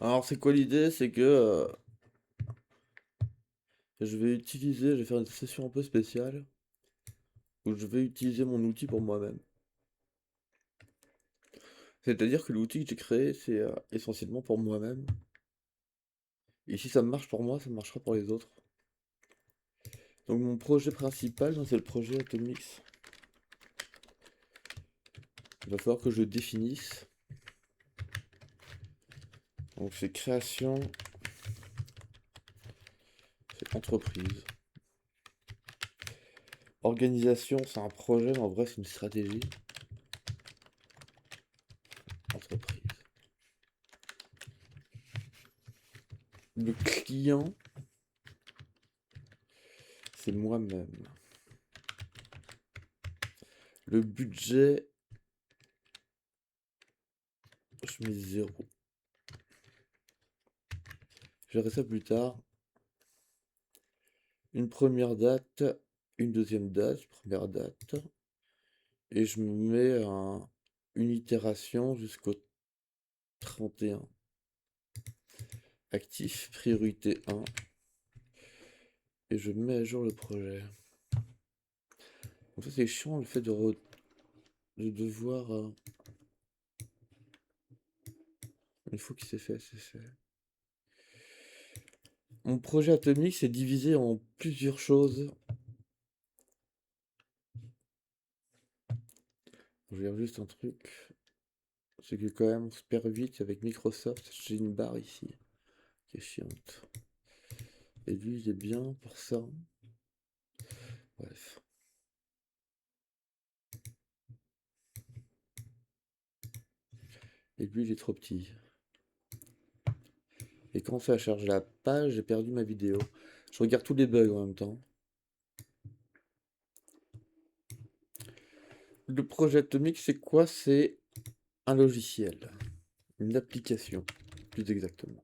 Alors, c'est quoi l'idée? C'est que je vais faire une session un peu spéciale où je vais utiliser mon outil pour moi-même. C'est-à-dire que l'outil que j'ai créé, c'est essentiellement pour moi-même. Et si ça marche pour moi, ça marchera pour les autres. Donc, mon projet principal, c'est le projet Atomix. Il va falloir que je le définisse. Donc, c'est création, c'est entreprise. Organisation, c'est un projet, mais en vrai, c'est une stratégie. Entreprise. Le client, c'est moi-même. Le budget, je mets 0. Je verrai ça plus tard. Une première date, une deuxième date, première date. Et je me mets une itération jusqu'au 31. Actif, priorité 1. Et je mets à jour le projet. Donc ça c'est chiant le fait de devoir... une fois qu'il s'est fait, c'est fait. Mon projet atomique c'est divisé en plusieurs choses. Je vais dire juste un truc. C'est que quand même on se perd vite avec Microsoft. J'ai une barre ici qui est chiante. Et lui il est bien pour ça. Bref. Et lui il est trop petit. Et quand on fait à charger la page, j'ai perdu ma vidéo. Je regarde tous les bugs en même temps. Le projet Atomic, c'est quoi? C'est un logiciel, une application, plus exactement.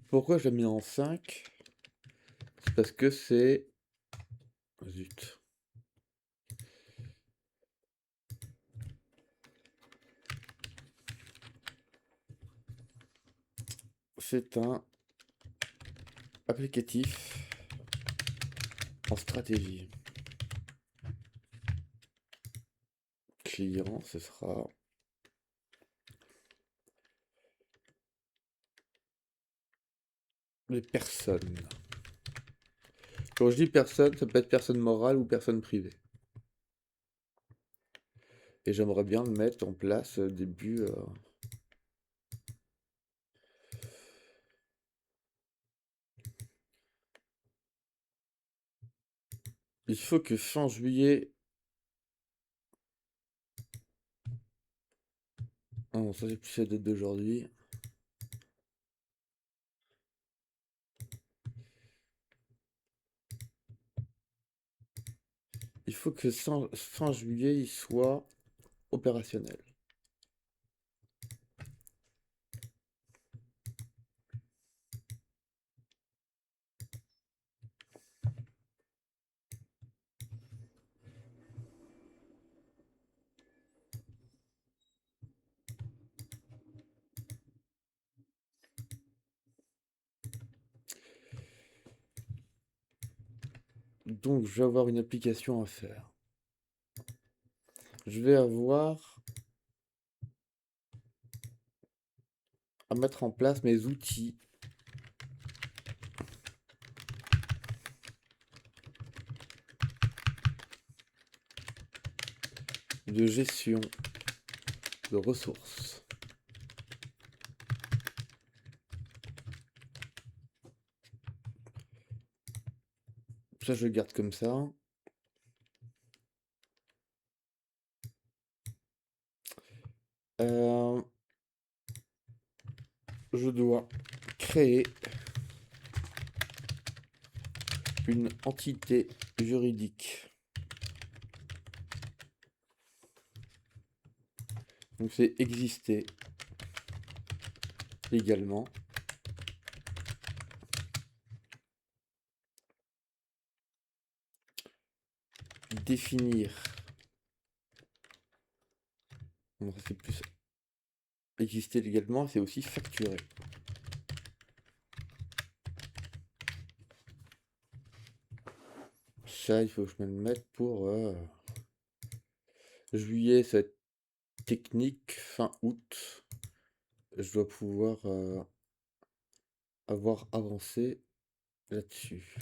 Pourquoi je l'ai mis en 5? C'est parce que c'est... Zut. C'est un applicatif en stratégie. Client, ce sera... les personnes. Quand je dis personne, ça peut être personne morale ou personne privée. Et j'aimerais bien le mettre en place début... Il faut que fin juillet... Ah non, ça c'est plus la date d'aujourd'hui. Il faut que fin juillet, il soit opérationnel. Donc, je vais avoir une application à faire. Je vais avoir à mettre en place mes outils de gestion de ressources. Ça, je le garde comme ça. Euh, je dois créer une entité juridique. Donc, c'est exister légalement. définir. Bon, c'est plus exister légalement, c'est aussi facturer. Ça, il faut que je me le mette pour juillet, ça va être technique. Fin août, je dois pouvoir avoir avancé là-dessus.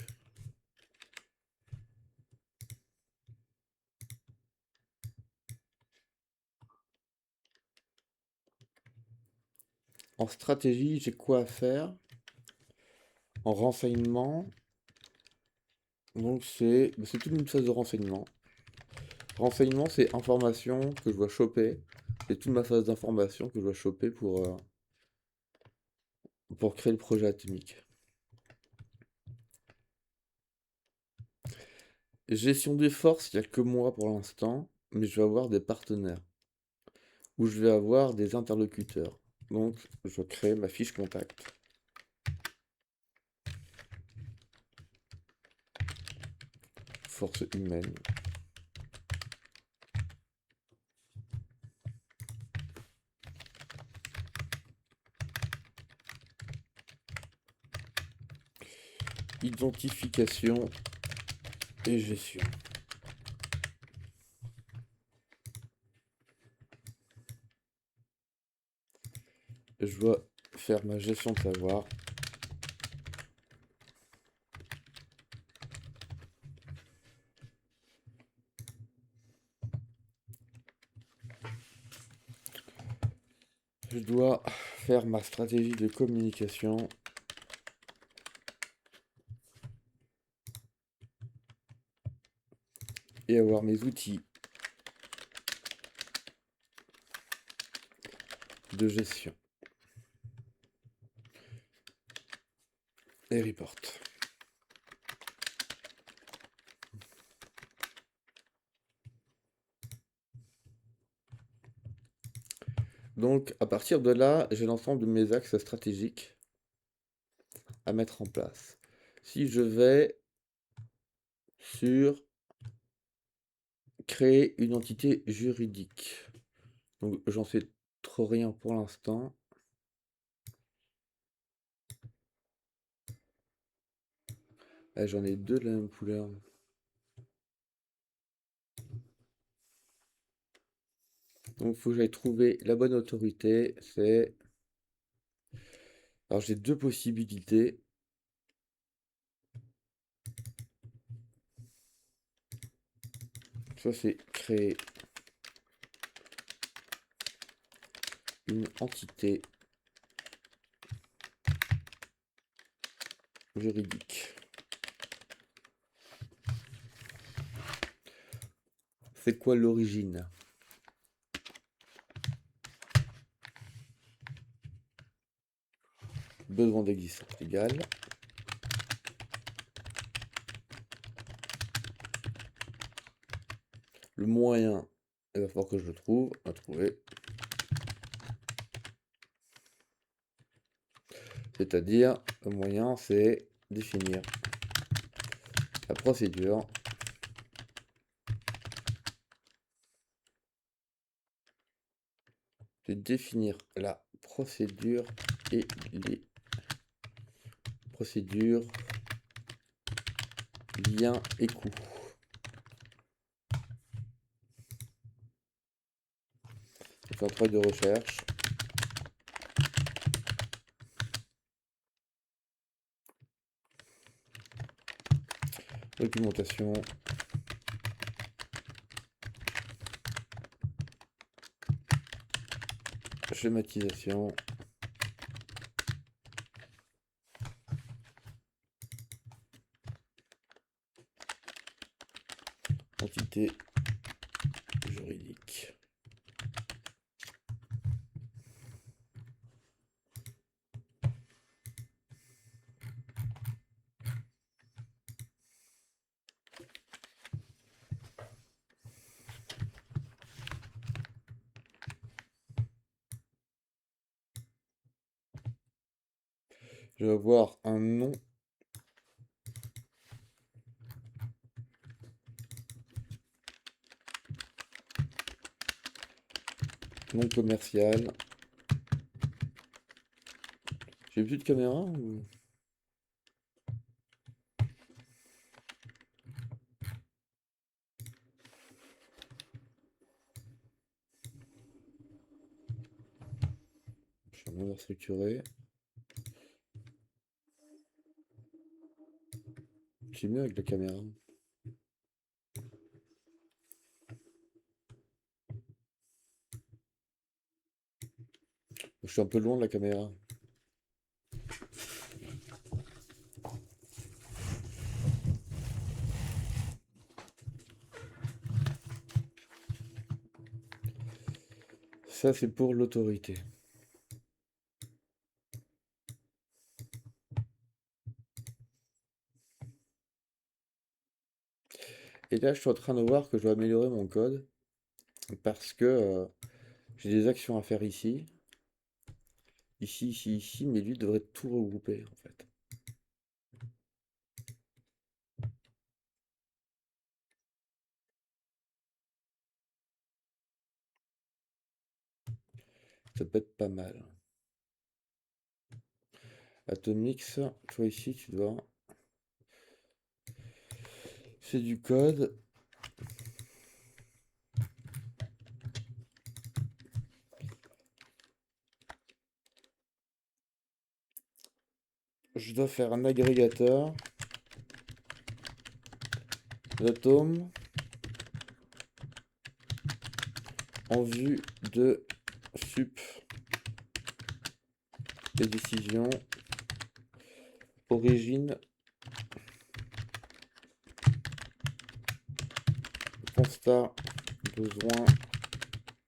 En stratégie, j'ai quoi à faire? En renseignement, donc c'est toute une phase de renseignement. Renseignement, c'est information que je dois choper. C'est toute ma phase d'information que je dois choper pour créer le projet atomique. Gestion des forces, il n'y a que moi pour l'instant, mais je vais avoir des partenaires. Ou je vais avoir des interlocuteurs. Donc, je crée ma fiche contact. Force humaine. Identification et gestion. Je dois faire ma gestion de savoir. Je dois faire ma stratégie de communication. Et avoir mes outils de gestion. Et report. Donc, à partir de là, j'ai l'ensemble de mes axes stratégiques à mettre en place. Si je vais sur créer une entité juridique, donc j'en sais trop rien pour l'instant. Ah, j'en ai deux de la même couleur. Donc, il faut que j'aille trouver la bonne autorité. Alors, j'ai deux possibilités. Soit c'est créer une entité juridique. C'est quoi l'origine? Besoin d'existence légale. Le moyen, il va falloir que je le trouve. À trouver. C'est-à-dire, le moyen, c'est définir la procédure de définir la procédure et les procédures, liens et coûts. C'est un travail de recherche. Documentation. Schématisation. Entité juridique. Je vais avoir un nom Non commercial. J'ai plus de caméra ou... Je suis moins structuré. C'est mieux avec la caméra. Je suis un peu loin de la caméra. Ça, c'est pour l'autorité. Et là, je suis en train de voir que je dois améliorer mon code parce que j'ai des actions à faire ici. Ici, ici, ici, mais lui devrait tout regrouper en fait. Ça peut être pas mal. Atomix, toi ici, tu dois... C'est du code. Je dois faire un agrégateur d'atomes en vue de sup et décision. Origine. Constat. Besoin.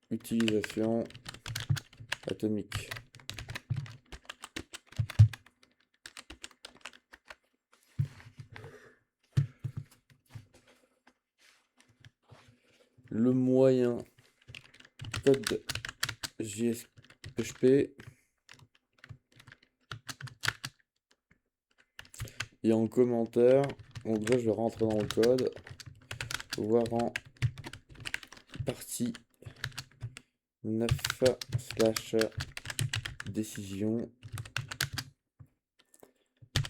Utilisation. Atomique. Le moyen code JS-PHP et en commentaire, donc là je vais rentrer dans le code, voir en partie 9 slash décision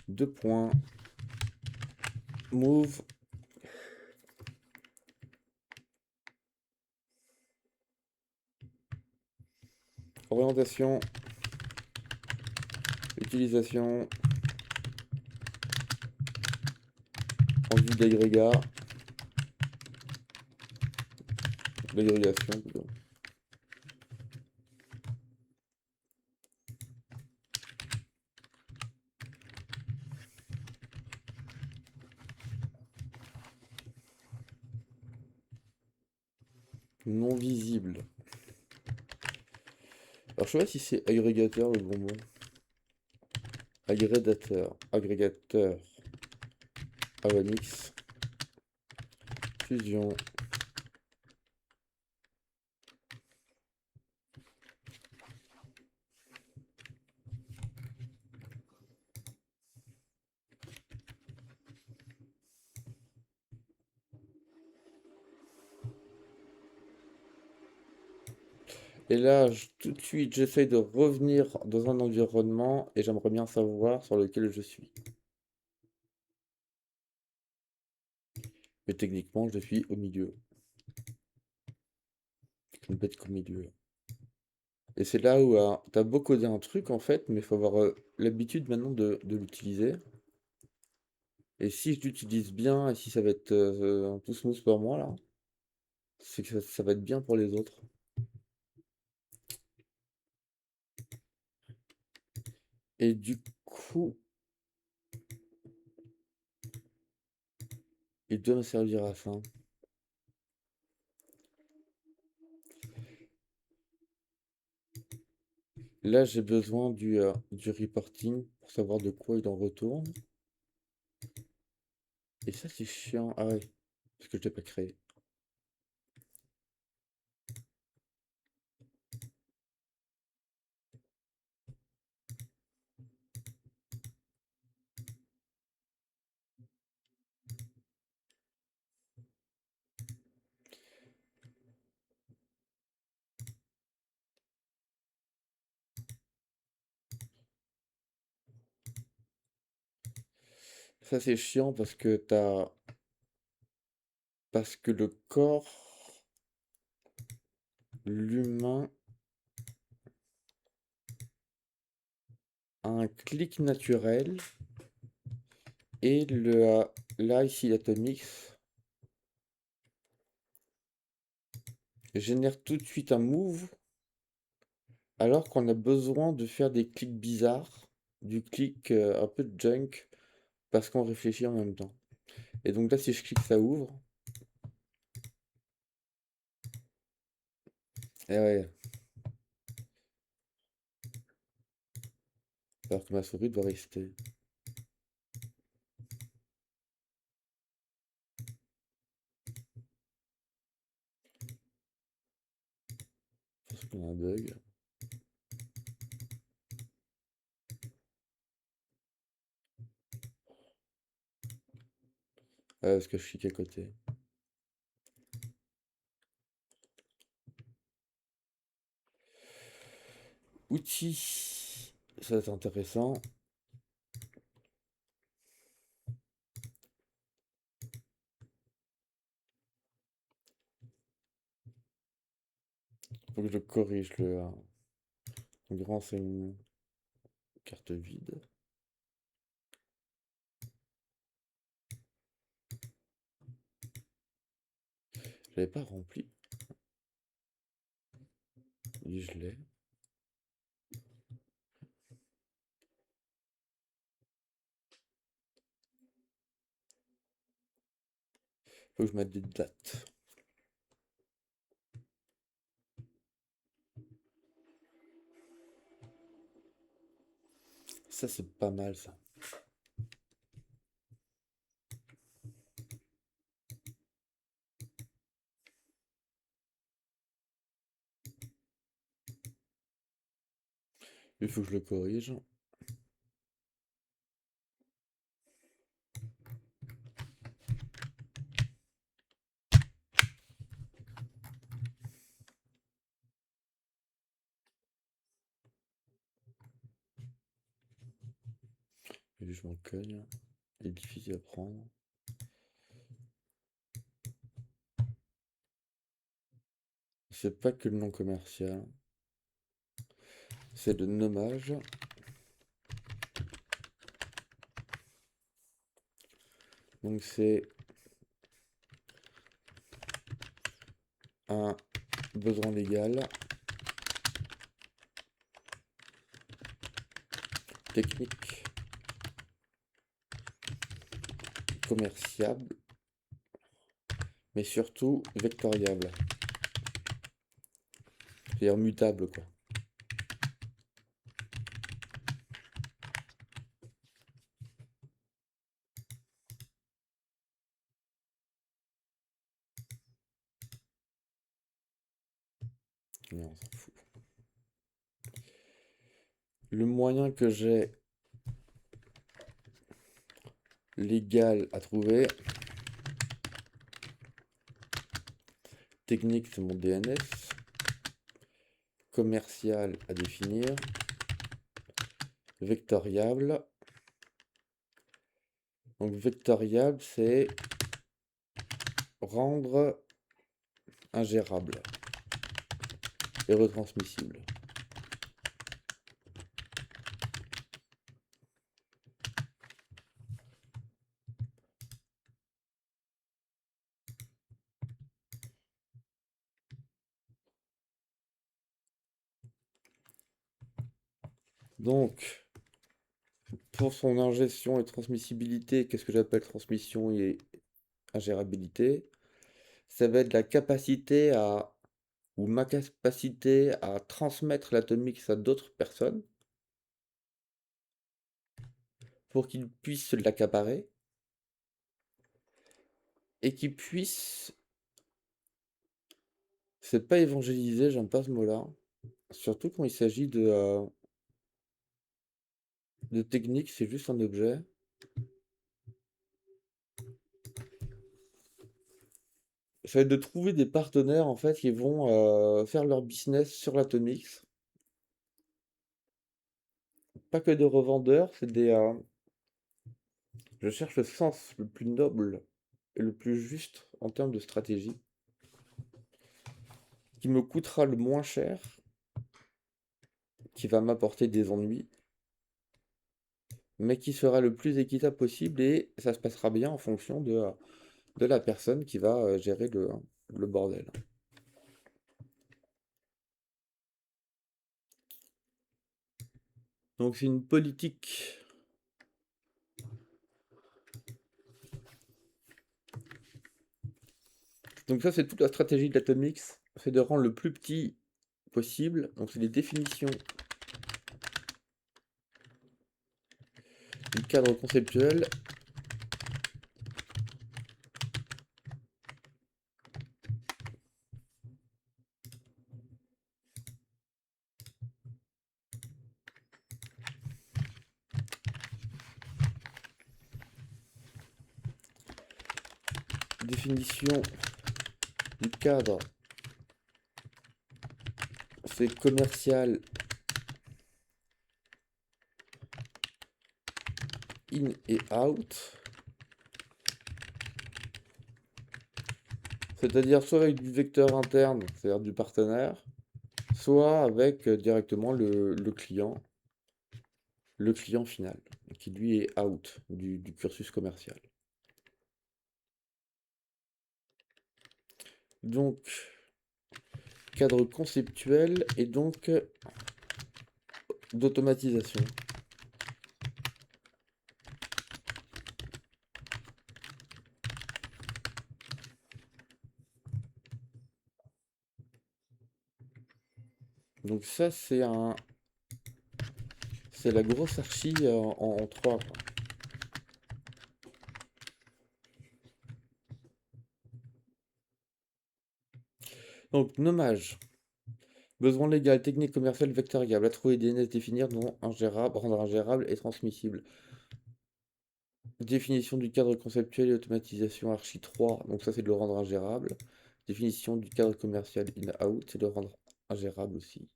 2 points move orientation utilisation en vue d'agrégat d'agrégation plutôt. Non visible. Alors je sais pas si c'est agrégateur le bon mot. Agrégateur Avanix fusion. Et là, tout de suite, j'essaye de revenir dans un environnement et j'aimerais bien savoir sur lequel je suis. Mais techniquement, je suis au milieu. Je ne peux être qu'au milieu. Et c'est là où t'as beau coder un truc en fait, mais il faut avoir l'habitude maintenant de l'utiliser. Et si je l'utilise bien et si ça va être un tout smooth pour moi là, c'est que ça va être bien pour les autres. Et du coup, il doit me servir à ça. Là, j'ai besoin du reporting pour savoir de quoi il en retourne. Et ça, c'est chiant. Ah ouais, parce que je l'ai pas créé. Ça, c'est chiant parce que le corps, l'humain, a un clic naturel et là, ici, l'Atomix génère tout de suite un move alors qu'on a besoin de faire des clics bizarres, du clic un peu de junk parce qu'on réfléchit en même temps. Et donc là, si je clique, ça ouvre. Et ouais, alors que ma souris doit rester. Je pense qu'on a un bug. Parce que je clique à côté. Outils. Ça va être intéressant. Faut que je corrige le renseignement. Carte vide. Je l'avais pas rempli. Oui, je l'ai. Faut que je mette des dates. Ça, c'est pas mal, ça. Il faut que je le corrige. Et lui, je m'en cogne. Il est difficile à prendre. C'est pas que le nom commercial. C'est le nommage. Donc c'est un besoin légal, technique, commerciable, mais surtout vectoriable. C'est-à-dire mutable, quoi. Mais on s'en fout. Le moyen que j'ai légal à trouver, technique, c'est mon DNS, commercial à définir, vectoriable. Donc vectoriable, c'est rendre ingérable et retransmissible. Donc, pour son ingestion et transmissibilité, qu'est-ce que j'appelle transmission et ingérabilité? Ça va être la capacité ou ma capacité à transmettre l'Atomix à d'autres personnes pour qu'ils puissent se l'accaparer et qu'ils puissent, c'est pas évangéliser, j'aime pas ce mot-là, surtout quand il s'agit de technique, c'est juste un objet. Ça va être de trouver des partenaires en fait qui vont faire leur business sur l'Atomix. Pas que des revendeurs, c'est Je cherche le sens le plus noble et le plus juste en termes de stratégie, qui me coûtera le moins cher, qui va m'apporter des ennuis, mais qui sera le plus équitable possible et ça se passera bien en fonction de la personne qui va gérer le bordel. Donc c'est une politique. Donc ça c'est toute la stratégie de l'Atomix, c'est de rendre le plus petit possible. Donc c'est les définitions du cadre conceptuel. Définition du cadre, c'est commercial in et out. C'est-à-dire soit avec du vecteur interne, c'est-à-dire du partenaire, soit avec directement le client final, qui lui est out du cursus commercial. Donc, cadre conceptuel et donc d'automatisation. Donc ça, c'est la grosse archi en 3. Donc, nommage. Besoin légal, technique commerciale vectoriable, à trouver DNS, définir, non ingérable, rendre ingérable et transmissible. Définition du cadre conceptuel et automatisation archi 3, donc ça c'est de le rendre ingérable. Définition du cadre commercial in-out, c'est de le rendre ingérable aussi.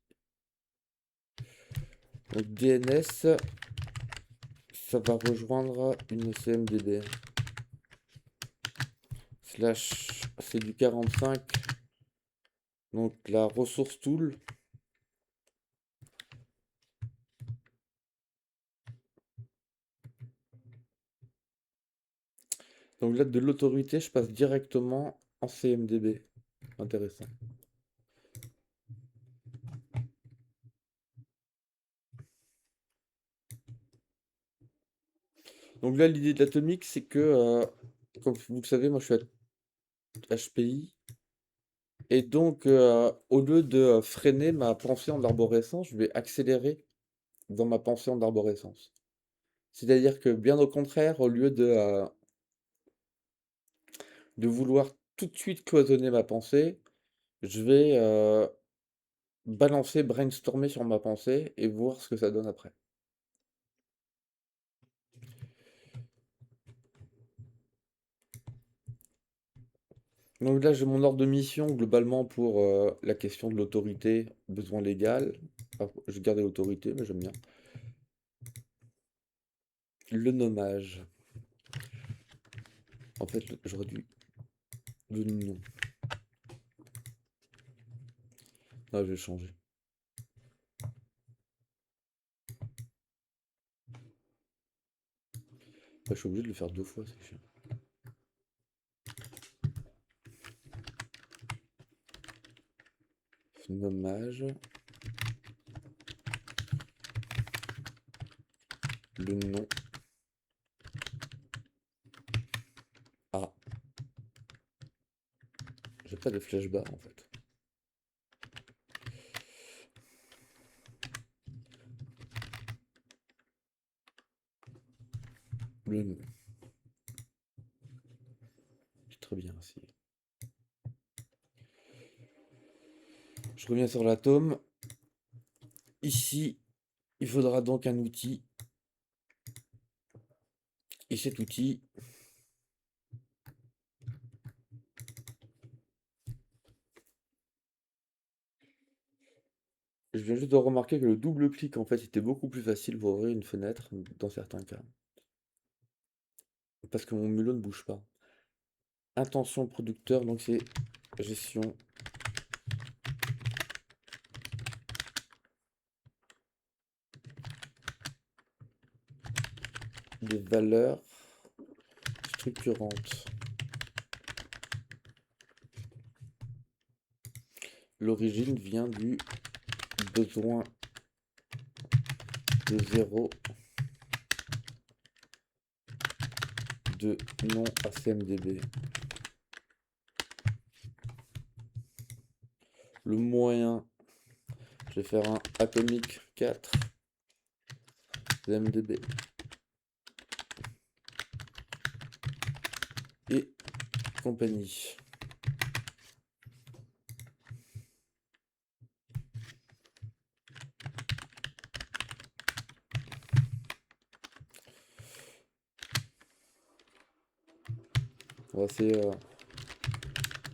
Donc DNS, ça va rejoindre une CMDB. Slash, c'est du 45. Donc la ressource tool. Donc là, de l'autorité, je passe directement en CMDB. Intéressant. Donc là, l'idée de l'atomique, c'est que, comme vous le savez, moi je suis à HPI. Et donc, au lieu de freiner ma pensée en arborescence, je vais accélérer dans ma pensée en arborescence. C'est-à-dire que, bien au contraire, au lieu de vouloir tout de suite cloisonner ma pensée, je vais balancer, brainstormer sur ma pensée et voir ce que ça donne après. Donc là, j'ai mon ordre de mission globalement pour la question de l'autorité, besoin légal. Alors, je gardais l'autorité, mais j'aime bien. Le nommage. En fait, j'aurais dû le nom. Ah, je vais changer. Bah, je suis obligé de le faire 2 fois, c'est chiant. Nommage. Le nom. Ah, j'ai pas de flashbar en fait. Le nom. C'est très bien ainsi. Je reviens sur l'atome. Ici, il faudra donc un outil. Et cet outil, je viens juste de remarquer que le double clic en fait était beaucoup plus facile pour ouvrir une fenêtre dans certains cas. parce que mon mulot ne bouge pas. Intention producteur, donc c'est gestion des valeurs structurantes. L'origine vient du besoin de 0 de non ACMDB. Le moyen, je vais faire un atomique 4 CMDB. Et compagnie. Ouais, c'est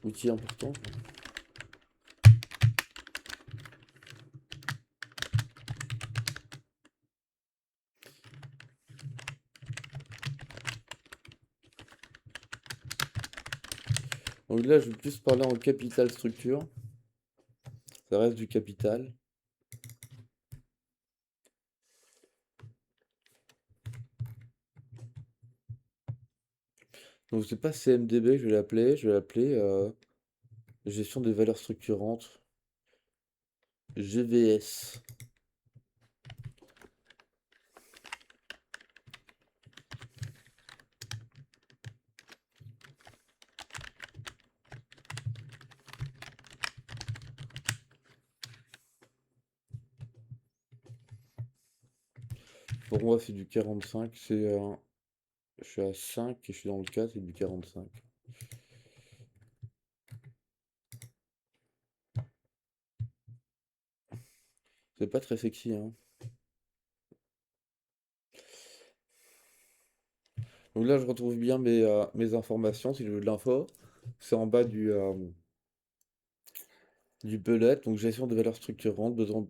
outil important. Donc là, je vais plus parler en capital structure. Ça reste du capital. Donc c'est pas CMDB que je vais l'appeler gestion des valeurs structurantes. GVS. Pour moi, c'est du 45. Je suis à 5 et je suis dans le 4, c'est du 45. C'est pas très sexy, hein. Donc là, je retrouve bien mes informations si je veux de l'info. C'est en bas du bullet. Donc gestion des valeurs structurantes, besoin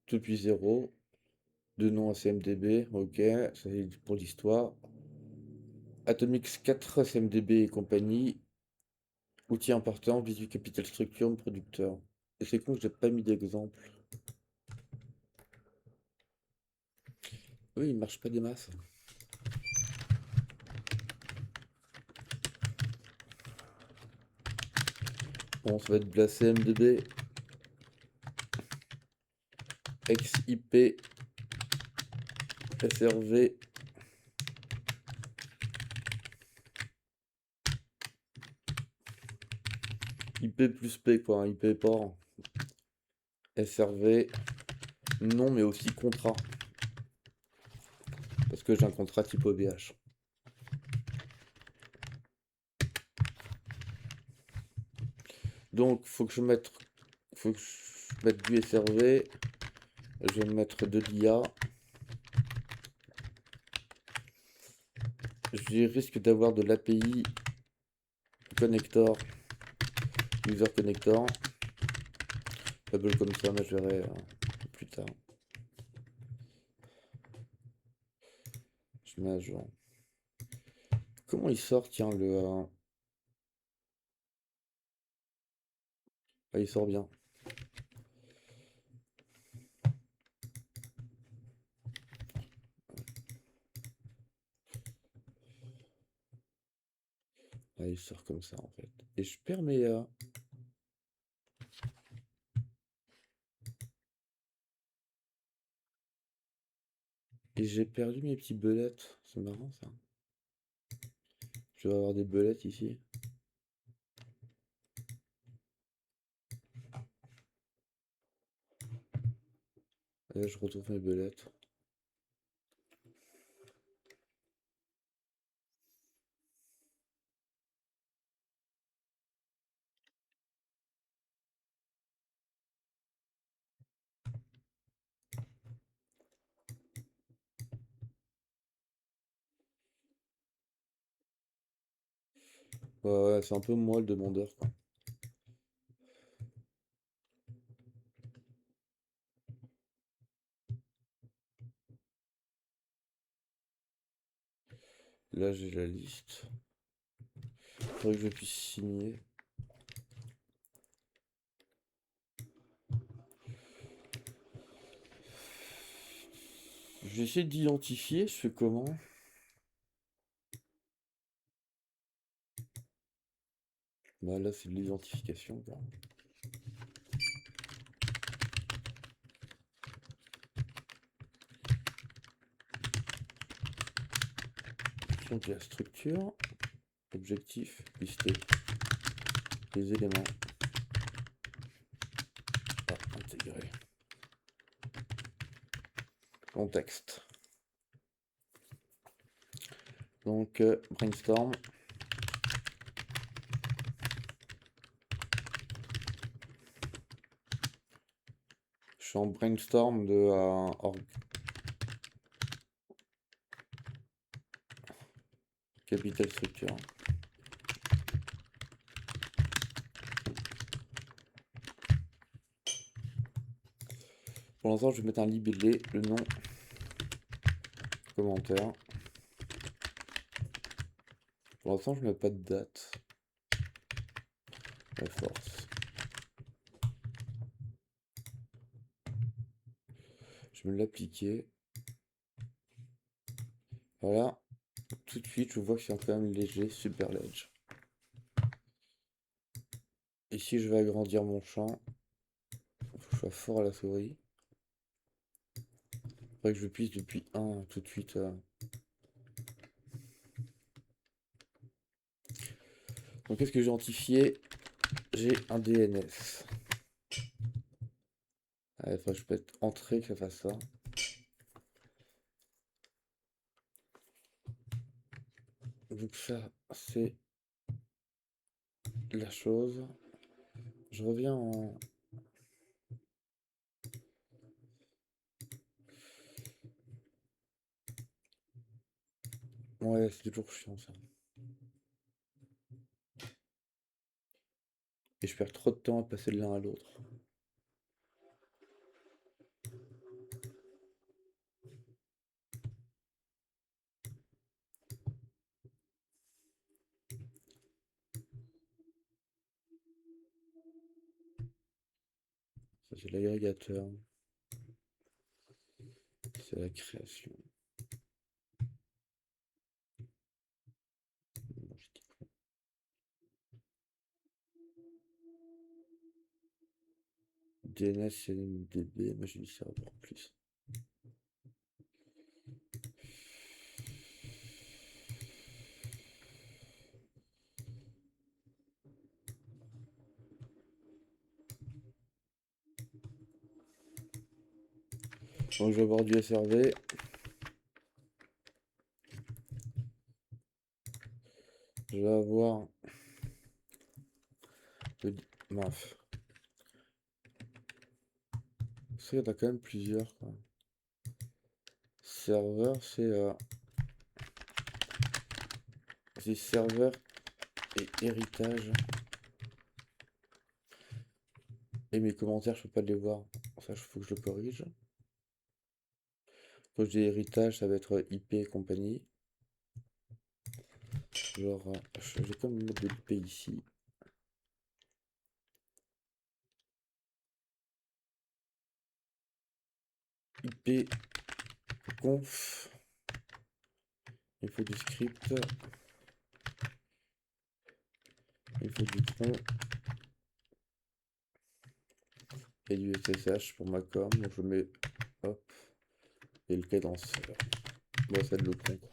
depuis 0. De nom à CMDB, ok, ça c'est pour l'histoire. Atomix 4 CMDB et compagnie. Outils importants, visu capital structure, producteur. Et c'est con que j'ai pas mis d'exemple. Oui, il marche pas des masses. Bon, ça va être de la CMDB. XIP. SRV. IP plus P quoi, hein, IP port. SRV. Non mais aussi contrat. Parce que j'ai un contrat type OVH. Donc faut que je mette du SRV. Je vais mettre de l'IA. Je risque d'avoir de l'API connector, user connector. Table comme ça, mais je verrai plus tard. Je mets à jour. Comment il sort, tiens, ah, il sort bien. Ah, il sort comme ça, en fait. Et je perds et j'ai perdu mes petits bullets. C'est marrant, ça. Je vais avoir des bullets ici. Et là, je retrouve mes bullets. Ouais, ouais, c'est un peu moi le demandeur, quoi. Là, j'ai la liste. Il faudrait que je puisse signer. Je vais essayer d'identifier. Je fais comment? Bah là, c'est de l'identification, quoi. Donc, la structure, objectif, lister les éléments à intégrer. Contexte. Donc, brainstorm. Je suis en brainstorm de org. Capital structure. Pour l'instant, je vais mettre un libellé, le nom, commentaire. Pour l'instant, je mets pas de date. La force. Je vais me l'appliquer. Voilà. Tout de suite, je vois que c'est quand même léger, super ledge. Ici, je vais agrandir mon champ. Il faut que je sois fort à la souris. Il faudrait que je puisse depuis 1 tout de suite. Donc, qu'est-ce que j'ai identifié? J'ai un DNS. Il faudrait que je peux être entrée que ça fasse ça. Donc ça, c'est la chose. Je reviens en... Ouais, c'est toujours chiant ça. Et je perds trop de temps à passer de l'un à l'autre. Ça, c'est l'agrégateur. C'est la création. Bon, j'ai dit quoi? DNS, c'est DB. Moi, j'ai dit serveur plus. Donc, je vais avoir du SRV. Je vais avoir... Mince. Ça, il y en a quand même plusieurs, quoi. Serveur, c'est serveur et héritage. Et mes commentaires, je peux pas les voir. Ça, il faut que je le corrige. Quand je dis héritage, ça va être IP et compagnie. Genre, je vais comme mettre de l'IP ici. IP conf. Il faut du script. Il faut du tron. Et du SSH pour ma com. Donc je mets hop. Et le cadenceur. Bon, c'est le tron, quoi.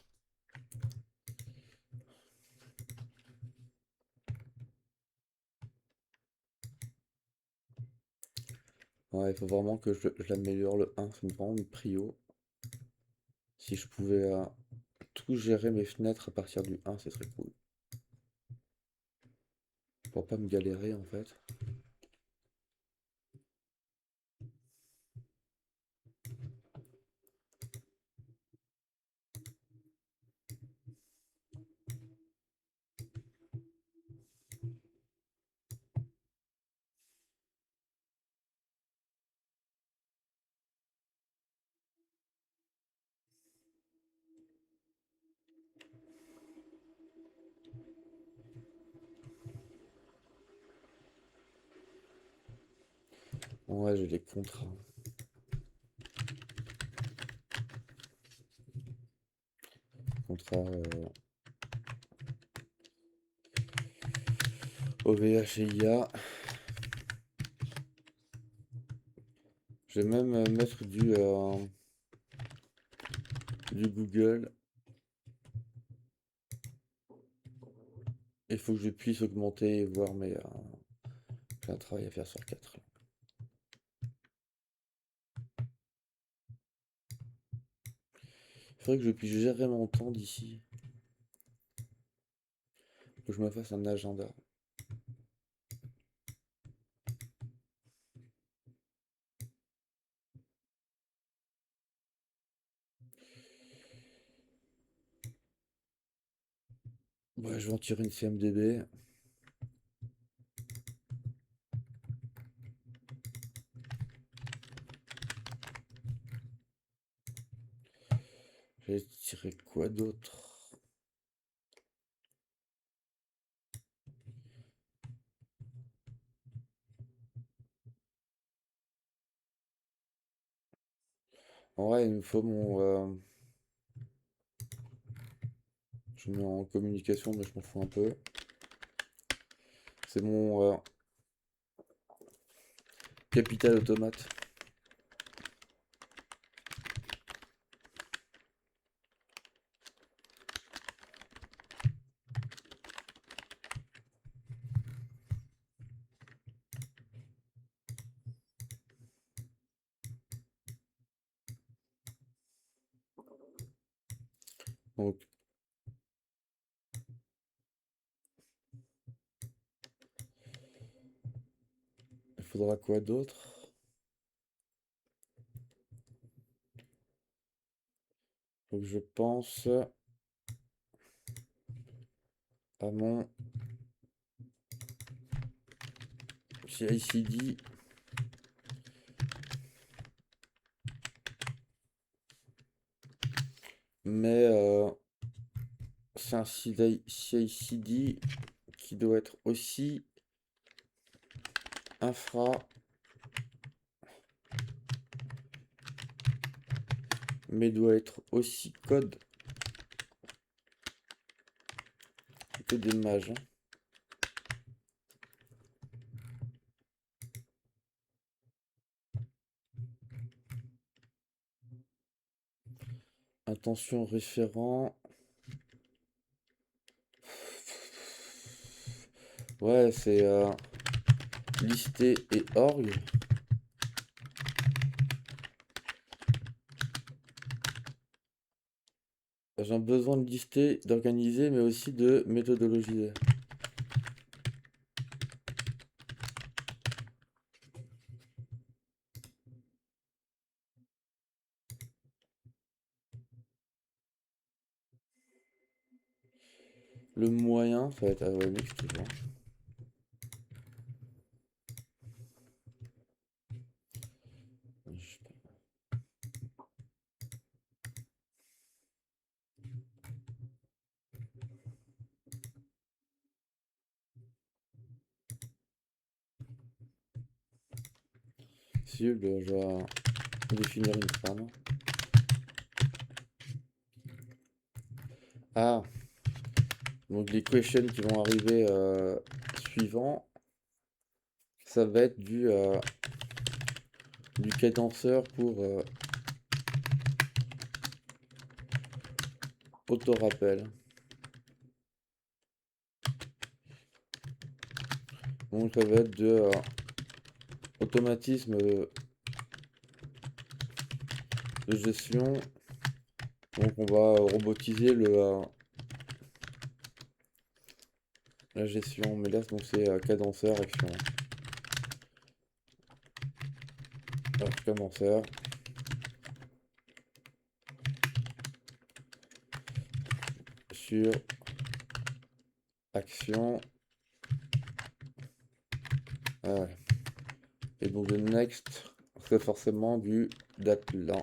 Ouais, il faut vraiment que je l'améliore le 1. C'est vraiment une prio. Si je pouvais tout gérer mes fenêtres à partir du 1, ce serait cool. Pour pas me galérer en fait. Ouais, j'ai les contrats. Contrat OVH et IA. Je vais même mettre du Google. Il faut que je puisse augmenter et voir, mais j'ai un travail à faire sur 4. Il faudrait que je puisse gérer mon temps d'ici. Que je me fasse un agenda. Ouais, je vais en tirer une CMDB. J'ai tiré quoi d'autre? En vrai, il me faut mon... je mets en communication, mais je m'en fous un peu. C'est mon capital automate. Donc, il faudra quoi d'autre? Faut que je pense à mon CICD. Mais c'est un CICD qui doit être aussi infra, mais doit être aussi code que des mages. Hein. Intention référent. Ouais, c'est listé et org. J'ai besoin de lister, d'organiser, mais aussi de méthodologiser. Le moyen, ça va être AOMX toujours. Si, je dois définir une trame. Ah, donc les questions qui vont arriver suivants, ça va être du cadenceur pour auto-rappel. Donc ça va être de automatisme de gestion. Donc on va robotiser la gestion, mais là donc c'est cadenceur action. Alors, cadenceur. Sur action. Et donc le next, c'est forcément du datelin.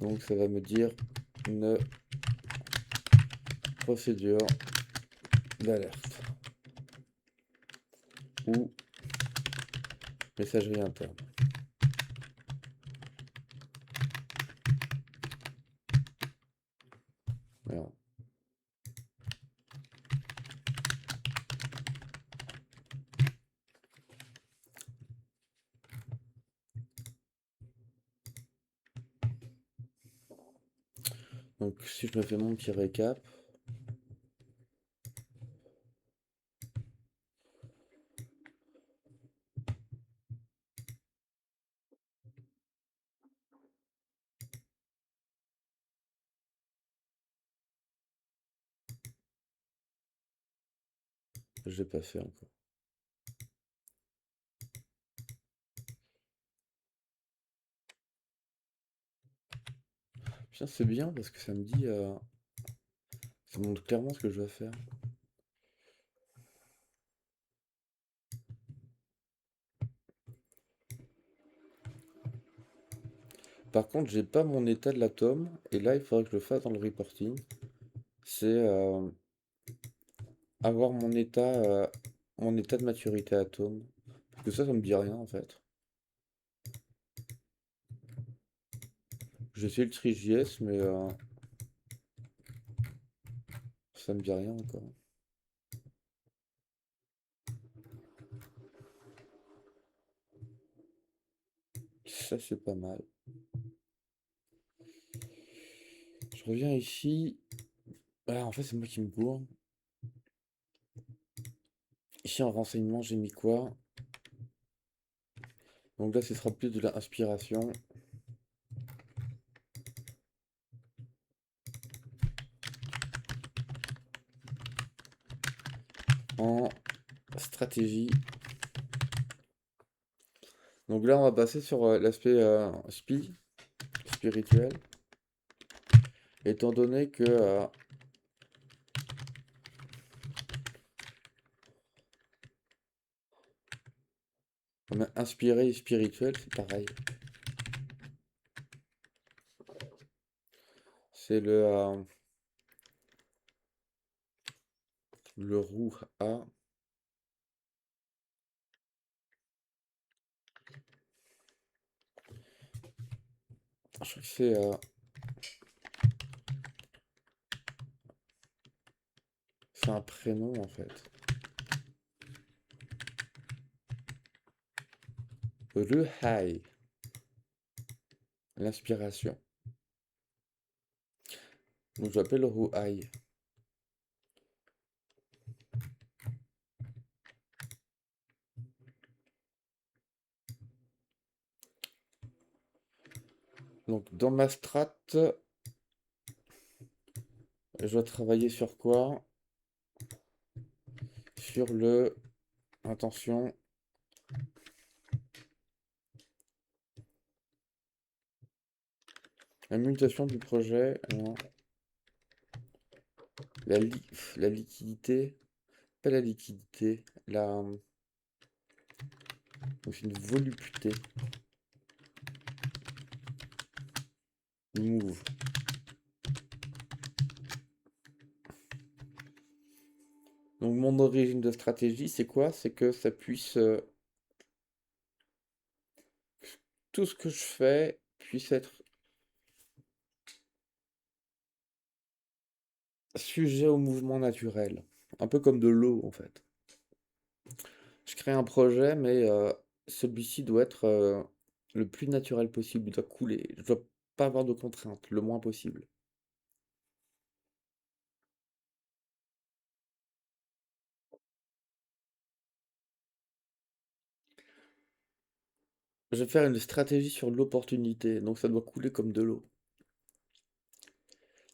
Donc ça va me dire ne procédure d'alerte ou messagerie interne. Voilà. Donc si je me fais mon petit récap, je l'ai pas fait encore. Putain, c'est bien parce que ça me dit, ça montre clairement ce que je dois faire. Par contre, j'ai pas mon état de l'atome, et là, il faudrait que je le fasse dans le reporting. C'est avoir mon état de maturité atome. Parce que ça me dit rien en fait. J'ai essayé le TriJS, mais ça me dit rien encore. Ça, c'est pas mal. Je reviens ici. Ah, en fait, c'est moi qui me gourre. Ici, en renseignement, j'ai mis quoi? Donc là, ce sera plus de l'inspiration. En stratégie. Donc là, on va passer sur l'aspect spirituel. Étant donné que on a inspiré et spirituel, c'est pareil. C'est le roux A. Je crois que c'est un prénom en fait. Ruhai, l'inspiration. Donc j'appelle Ruhai. Donc dans ma strat, je dois travailler sur quoi? Sur le... Attention. La mutation du projet. Non. La liquidité. Pas la liquidité. Donc c'est une volupté. Move. Donc mon origine de stratégie, c'est quoi? C'est que ça puisse... tout ce que je fais puisse être sujet au mouvement naturel. Un peu comme de l'eau en fait. Je crée un projet, mais celui-ci doit être le plus naturel possible. Il doit couler. Je dois pas avoir de contraintes, le moins possible. Je vais faire une stratégie sur l'opportunité, donc ça doit couler comme de l'eau.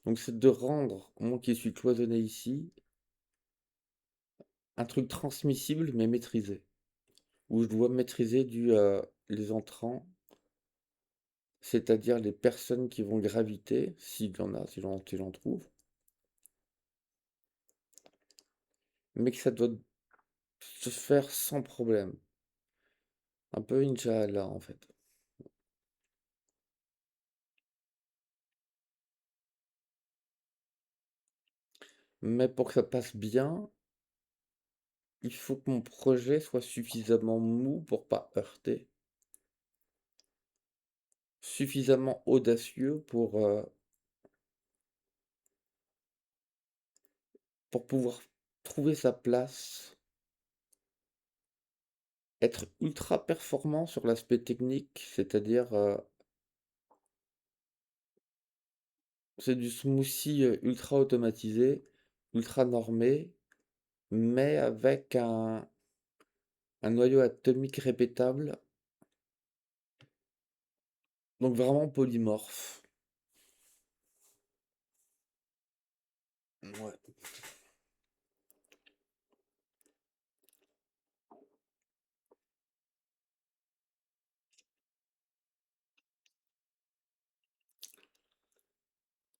Donc c'est de rendre, moi qui suis cloisonné ici, un truc transmissible mais maîtrisé. Où je dois maîtriser les entrants, c'est-à-dire les personnes qui vont graviter, s'il y en a, si j'en trouve, mais que ça doit se faire sans problème. Un peu Inch'Allah en fait. Mais pour que ça passe bien, il faut que mon projet soit suffisamment mou pour pas heurter, suffisamment audacieux pour pouvoir trouver sa place, être ultra performant sur l'aspect technique, c'est-à-dire c'est du smoothie ultra automatisé, ultra normé, mais avec un noyau atomique répétable, donc vraiment polymorphe. Ouais.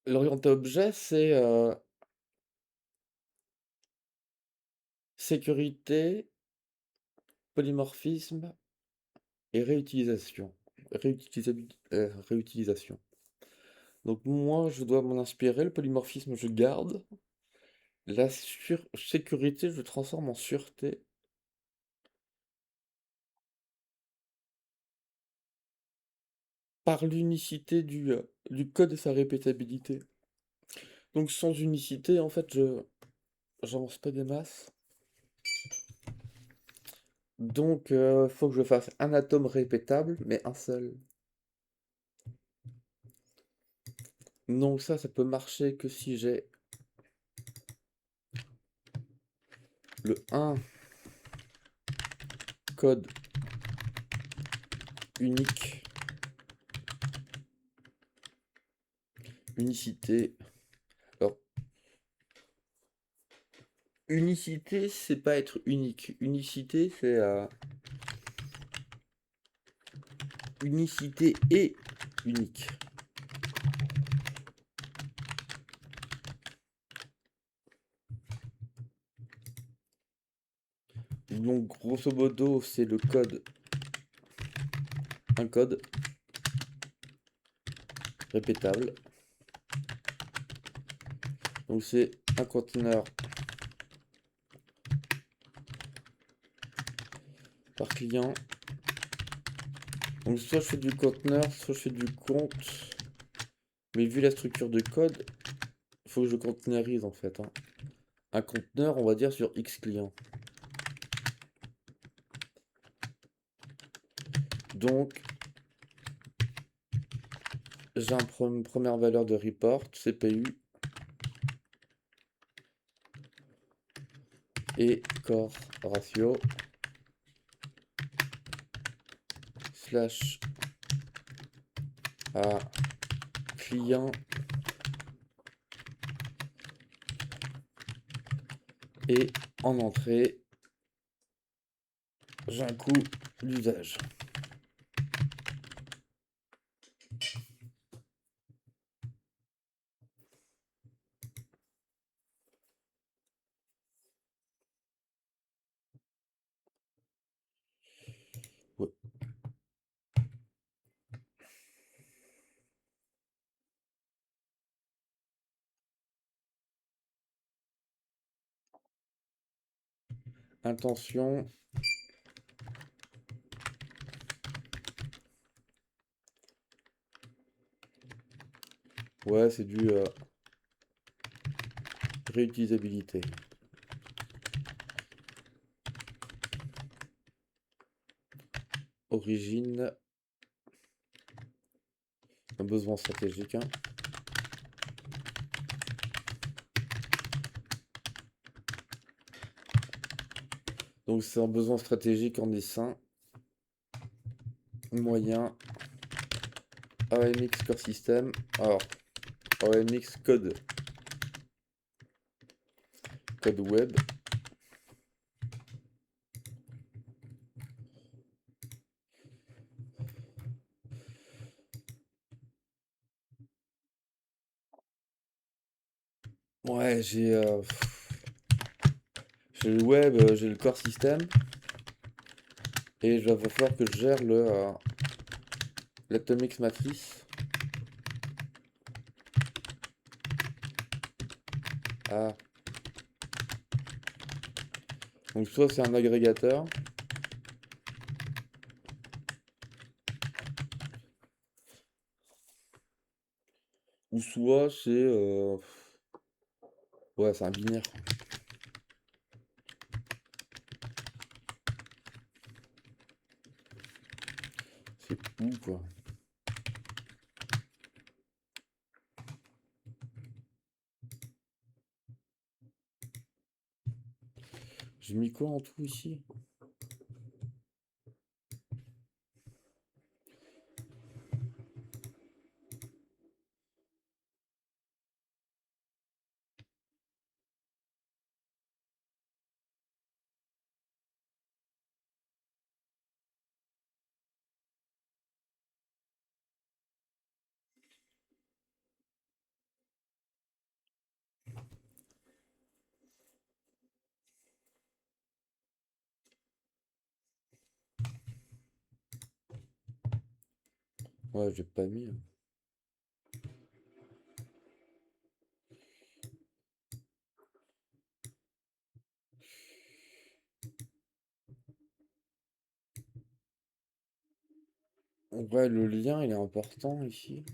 L'orienté objet, c'est sécurité, polymorphisme et réutilisation. Réutilisation. Donc moi, je dois m'en inspirer. Le polymorphisme, je garde. La sécurité, je transforme en sûreté. Par l'unicité du code et sa répétabilité. Donc sans unicité, en fait, j'avance pas des masses. Donc faut que je fasse un atome répétable, mais un seul. Donc ça peut marcher que si j'ai le 1 code unique, unicité. Alors, unicité, c'est pas être unique. Unicité, c'est unicité et unique. Donc, grosso modo, c'est le code, un code répétable. Donc, c'est un conteneur par client. Donc, soit je fais du conteneur, soit je fais du compte. Mais vu la structure de code, il faut que je conteneurise en fait, hein. Un conteneur, on va dire, sur X clients. Donc, j'ai une première valeur de report, CPU, et core ratio slash à client et en entrée, j'ai un coût d'usage. Ouais. Intention. Ouais, c'est du réutilisabilité. Origine. Un besoin stratégique, hein. Donc c'est un besoin stratégique en dessin. Moyen. AMX Core System. Alors, AMX Code. Code web. Ouais, j'ai le web, j'ai le core system. Et il va falloir que je gère l'Atomix Matrice. Ah. Donc soit c'est un agrégateur, ou soit c'est ouais, c'est un binaire. C'est où quoi? J'ai mis quoi en tout ici? Ouais, j'ai pas mis. Ouais, le lien il est important ici.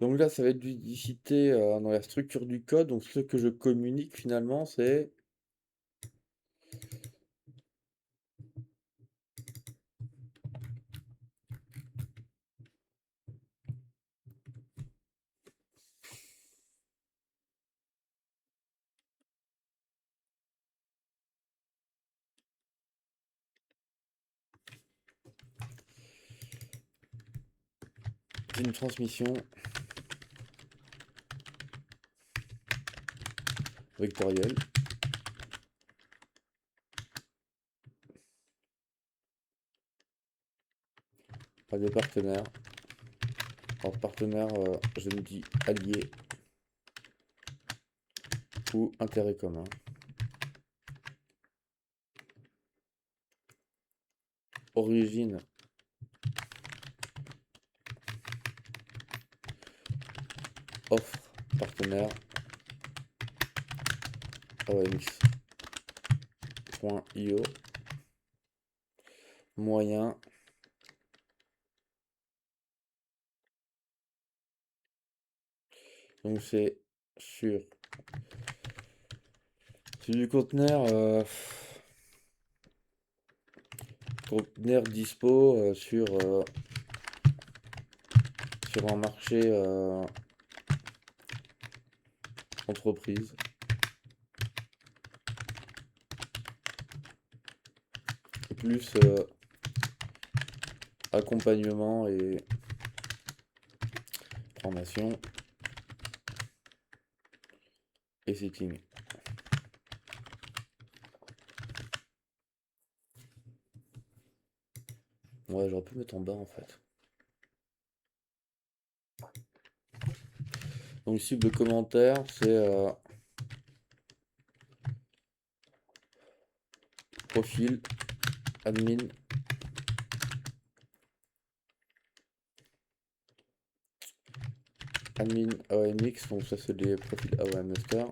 Donc là, ça va être d'unicité dans la structure du code. Donc ce que je communique finalement, c'est une transmission vectorielle. Pas de partenaire. Alors partenaire, je me dis allié ou intérêt commun. Origine. Offre partenaire. AOMX.io. Moyen. Donc c'est sur du conteneur dispo sur un marché entreprise. Plus accompagnement et formation et setting. Ouais, j'aurais pu mettre en bas en fait. Donc cible de commentaires, c'est profil, admin, admin AOMX, donc ça c'est les profils AOM Master.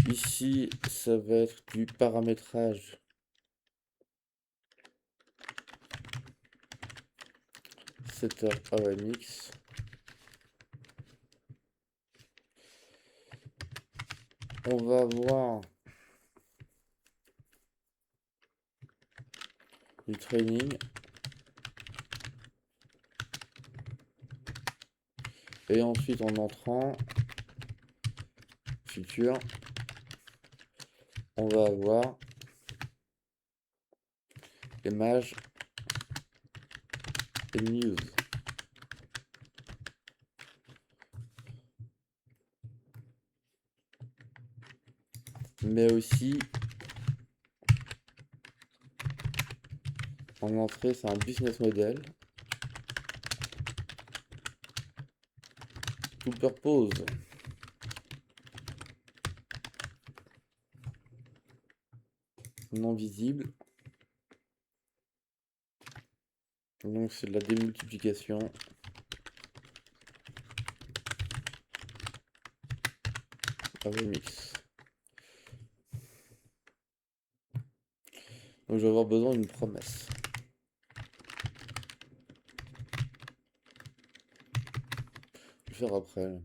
Ici, ça va être du paramétrage. Setter AOMX. On va avoir du training. Et ensuite, en entrant, futur, on va avoir image et news. Mais aussi, en entrée, c'est un business model. To purpose. Non visible. Donc c'est de la démultiplication. Avec mix. Donc je vais avoir besoin d'une promesse. Je vais faire après, là,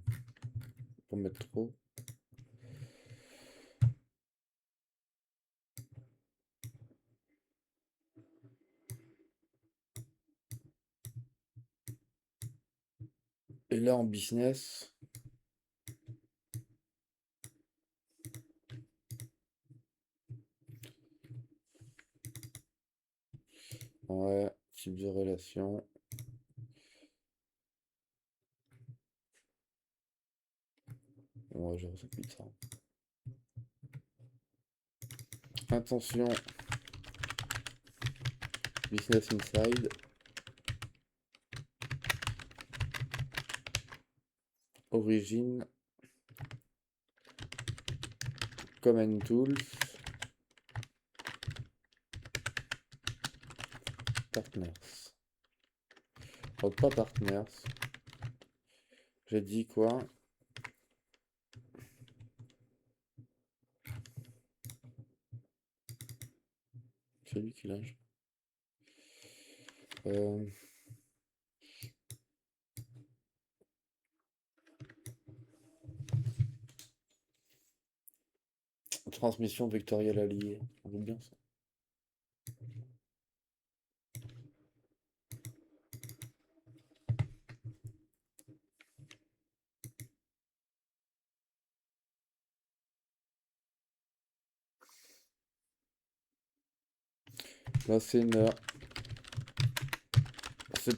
pour mettre trop. Et là en business, ouais, type de relation. Ouais, je ressens plus de ça. Intention, business inside. Origine, common tools, partners. Oh, pas partners. J'ai dit quoi? C'est lui qui lâche. Transmission vectorielle alliée. On veut bien ça. Là, c'est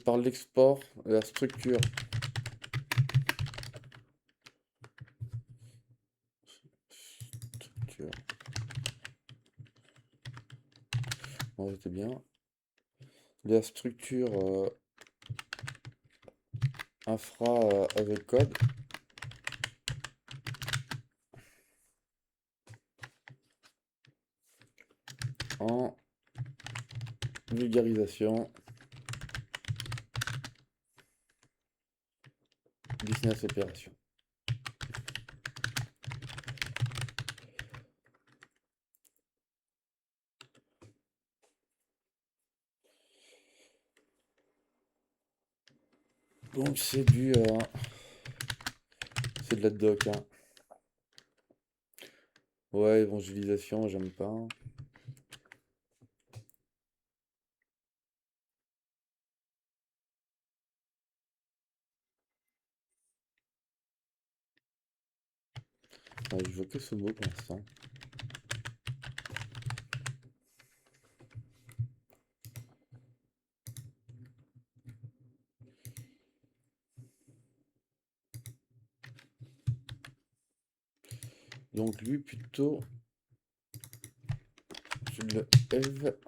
par l'export de la structure. Structure. Bon, c'était bien. La structure infra avec code. En vulgarisation. Business opération. Donc c'est c'est de la doc, hein. Ouais, évangélisation, j'aime pas. Ouais, je vois que ce mot pour l'instant. Donc lui plutôt c'est de la ev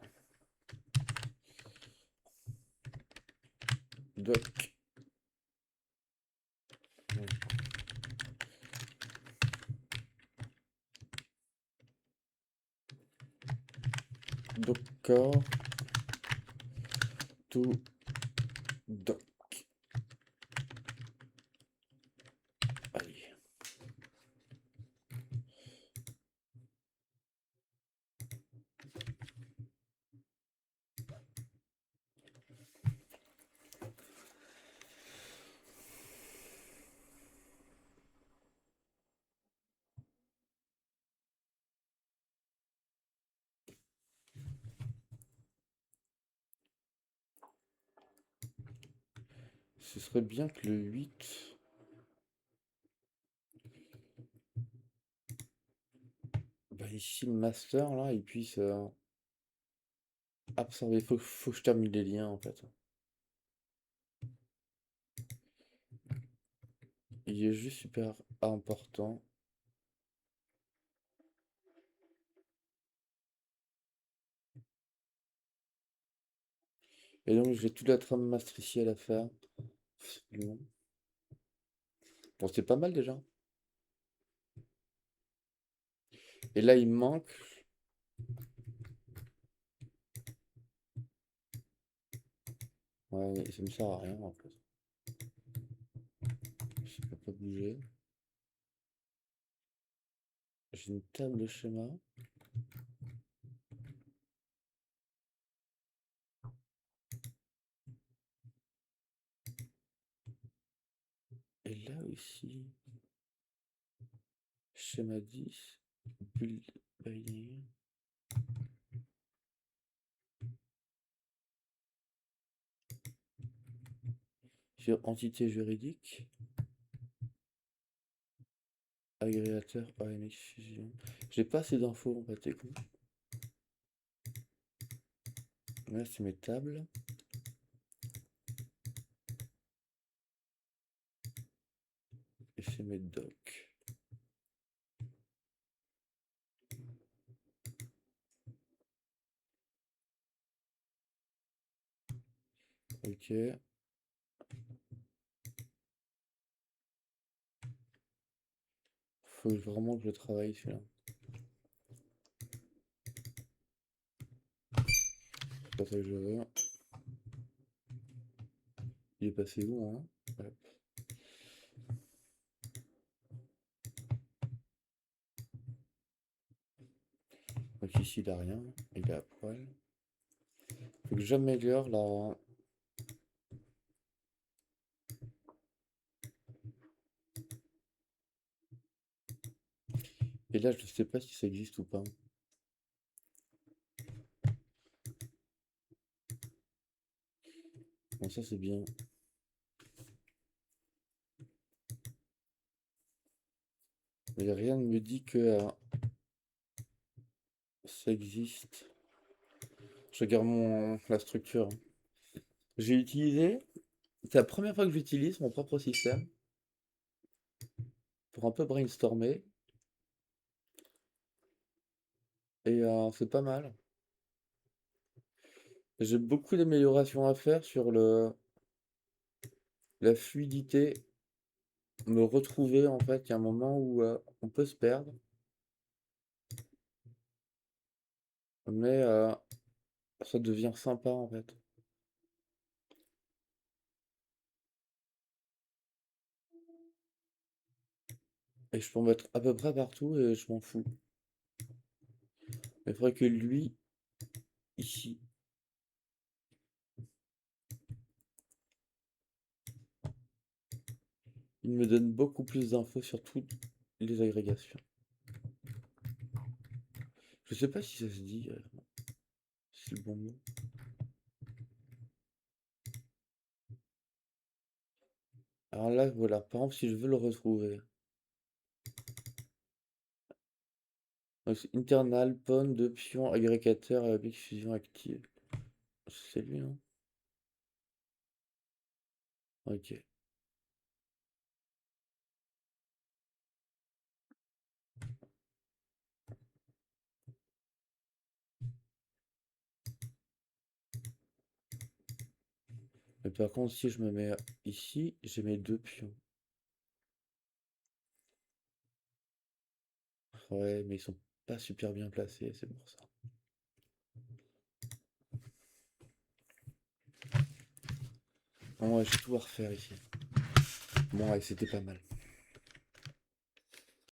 doc. Docker to doc. Allez. Ce serait bien que le 8. Bah ici le master là, il puisse absorber. Faut que je termine les liens en fait. Il est juste super important. Et donc j'ai toute la trame matricielle à faire. Bon, c'est pas mal déjà. Et là il manque. Ouais, ça me sert à rien en fait. Je peux pas bouger. J'ai une table de schéma. Et là aussi, schéma 10, build by. Sur entité juridique, agrégateur AMX Fusion. J'ai pas assez d'infos en fait, t'es con. Là, c'est mes tables. Et c'est mes docs. Ok. Faut vraiment que je travaille celui-là. C'est pas ça que je veux. Il est passé où, hein? Hop. Donc ici, il a rien. Il est à poil. Faut que j'améliore la... Et là, je sais pas si ça existe ou pas. Bon, ça, c'est bien. Mais rien ne me dit que ça existe. Je regarde la structure. J'ai utilisé... C'est la première fois que j'utilise mon propre système pour un peu brainstormer. Et c'est pas mal. J'ai beaucoup d'améliorations à faire sur la fluidité. Me retrouver, en fait, il y a un moment où on peut se perdre. Mais ça devient sympa, en fait. Et je peux en mettre à peu près partout et je m'en fous. Mais il faudrait que lui, ici, il me donne beaucoup plus d'infos sur toutes les agrégations. Je sais pas si ça se dit, si c'est le bon mot. Alors là, voilà, par exemple, si je veux le retrouver. Donc c'est internal, pon, d'options, agrégateur, avec fusion active. C'est lui, hein? Ok. Mais par contre, si je me mets ici, j'ai mes deux pions. Ouais, mais ils sont pas super bien placés, c'est pour ça. Bon, ouais, je vais tout refaire ici. Bon, ouais, c'était pas mal.